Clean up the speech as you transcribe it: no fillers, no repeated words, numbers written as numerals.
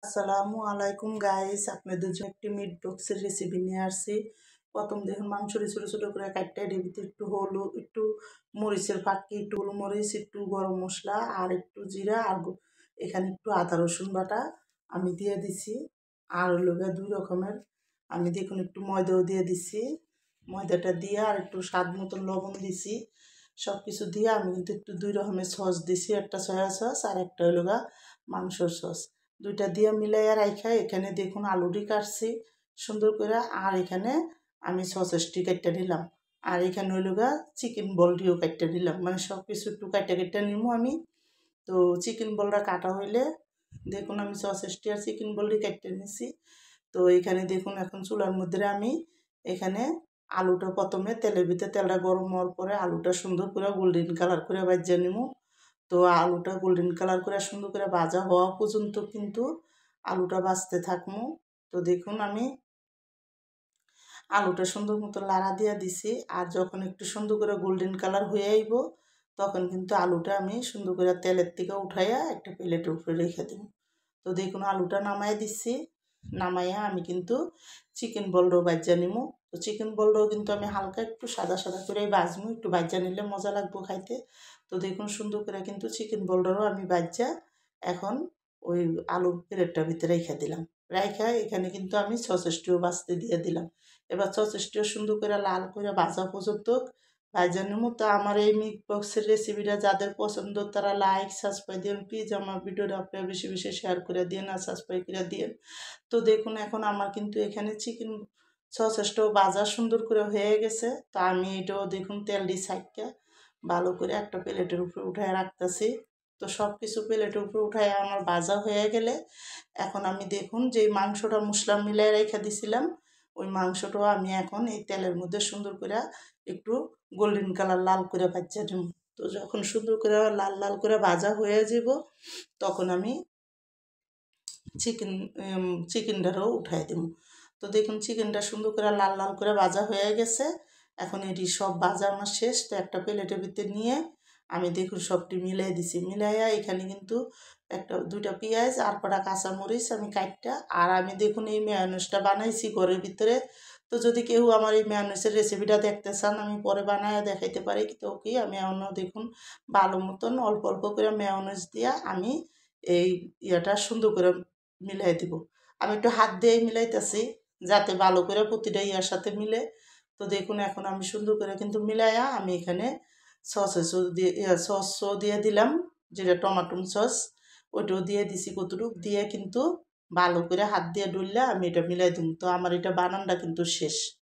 আসসালামু আলাইকুম গাইস, আপনাদের জন্য একটি মিট বক্সের রেসিপি নিয়ে আসছি। প্রথম দেখুন মাংসটি ছোটো ছোটো করে কাটতে ডিবিতে একটু হলুদ, একটু মরিচের ফাঁকি, একটু গোলমরিচ, একটু গরম মশলা আর একটু জিরা আর এখানে একটু আদা রসুন বাটা আমি দিয়ে দিছি। আর হলো দুই রকমের আমি দেখুন একটু ময়দাও দিয়ে দিছি। ময়দাটা দিয়ে আর একটু স্বাদ মতন লবণ দিছি। সব কিছু দিয়ে আমি কিন্তু একটু দুই রকমের সস দিছি, একটা সয়া সস আর একটা হলো মাংসর সস। দুইটা দিয়ে মিলাইয়া রাইখা এখানে দেখুন আলুটি কাটছি সুন্দর করে। আর এখানে আমি সসেসটি কাটতে দিলাম। আর এখানে হইল চিকেন বলটিও কাটতে দিলাম, মানে সব কিছু একটু কাটতে কাটতে নিমু আমি। তো চিকেন বলটা কাটা হইলে দেখুন আমি সসেসটি আর চিকেন বলটি কাটতে নিছি। তো এখানে দেখুন এখন চুলার মধ্যে আমি এখানে আলুটা প্রথমে তেলের ভিতরে তেলটা গরম হওয়ার পরে আলুটা সুন্দর করে গোল্ডেন কালার করে ভাজিয়ে নিমু। তো আলুটা গোল্ডেন কালার করে সুন্দর করে ভাজা হওয়া পর্যন্ত কিন্তু আলুটা ভাজতে থাকবো। তো দেখুন আমি আলুটা সুন্দর মতো লাড়া দিয়ে দিছি। আর যখন একটু সুন্দর করে গোল্ডেন কালার হয়ে আইব তখন কিন্তু আলুটা আমি সুন্দর করে তেলের থেকে উঠাইয়া একটা প্লেটের উপরে রেখে দেব। তো দেখুন আলুটা নামাই দিচ্ছি। নামাইয়া আমি কিন্তু চিকেন বলটাও ভাজা নিমু। তো চিকেন বলটাও কিন্তু আমি হালকা একটু সাদা সাদা করে ভাজবো, একটু ভাজা নিলে মজা লাগবো খাইতে। তো দেখুন সুন্দর করে কিন্তু চিকেন বলটারও আমি ভাজা এখন ওই আলুর প্লেটটার ভিতরে রেখে দিলাম। রাইখা এখানে কিন্তু আমি সসেসটিও বাছতে দিয়ে দিলাম। এবার সসেসটিও সুন্দর করে লাল করে ভাজা পর্যন্ত ভাজা নিমু। তো আমার এই মিট বক্সের রেসিপিটা যাদের পছন্দ তারা লাইক সাবস্ক্রাইব দিন প্লিজ। আমার ভিডিওটা আপনারা বেশি বেশি শেয়ার করে দিন আর সাবস্ক্রাইব করে দিন। তো দেখুন এখন আমার কিন্তু এখানে চিকেন সসেসটাও ভাজা সুন্দর করে হয়ে গেছে। তো আমি এটাও দেখুন তেল দিয়ে সাইডটা ভালো করে একটা প্লেটের উপরে উঠায় রাখতেছি। তো সব কিছু প্লেটের উপরে উঠায় আমার ভাজা হয়ে গেলে এখন আমি দেখুন যে মাংসটা মশলা মিলাই রেখে দিছিলাম ওই মাংসটাও আমি এখন এই তেলের মধ্যে সুন্দর করে একটু গোল্ডেন কালার লাল করে ভাজা নেব। তো যখন সুন্দর করে লাল লাল করে ভাজা হয়ে যাব তখন আমি চিকেন চিকেনটারও উঠাই দেব। তো দেখুন চিকেনটা সুন্দর করে লাল লাল করে ভাজা হয়ে গেছে। এখন এটি সব ভাজা আমার শেষ। তো একটা প্লেটের ভিতরে নিয়ে আমি দেখুন সবটি মিলাই দিছি। মিলাইয়া এখানে কিন্তু একটা দুইটা পেঁয়াজ আর কটা কাঁচামরিচ আমি কাটটা আর আমি দেখুন এই মেয়োনেজটা বানাইছি ঘরের ভিতরে। তো যদি কেউ আমার এই মেয়োনেজের রেসিপিটা দেখতে চান আমি পরে বানায় দেখাইতে পারি। তো কি আমি অন্য দেখুন ভালো মতন অল্প অল্প করে মেয়োনেজ দিয়া আমি এই ইয়াটা সুন্দর করে মিলাই দিব। আমি একটু হাত দিয়ে মিলাইতেছি যাতে ভালো করে প্রতিটা ইয়ার সাথে মিলে। তো দেখুন এখন আমি সুন্দর করে কিন্তু মিলাইয়া আমি এখানে সসেসও দিয়ে সসও দিয়ে দিলাম, যেটা টমাটো সস ওইটাও দিয়ে দিছি কতটুক দিয়ে কিন্তু ভালো করে হাত দিয়ে ডললে আমি এটা মিলাই দিব। তো আমার এটা বানানটা কিন্তু শেষ।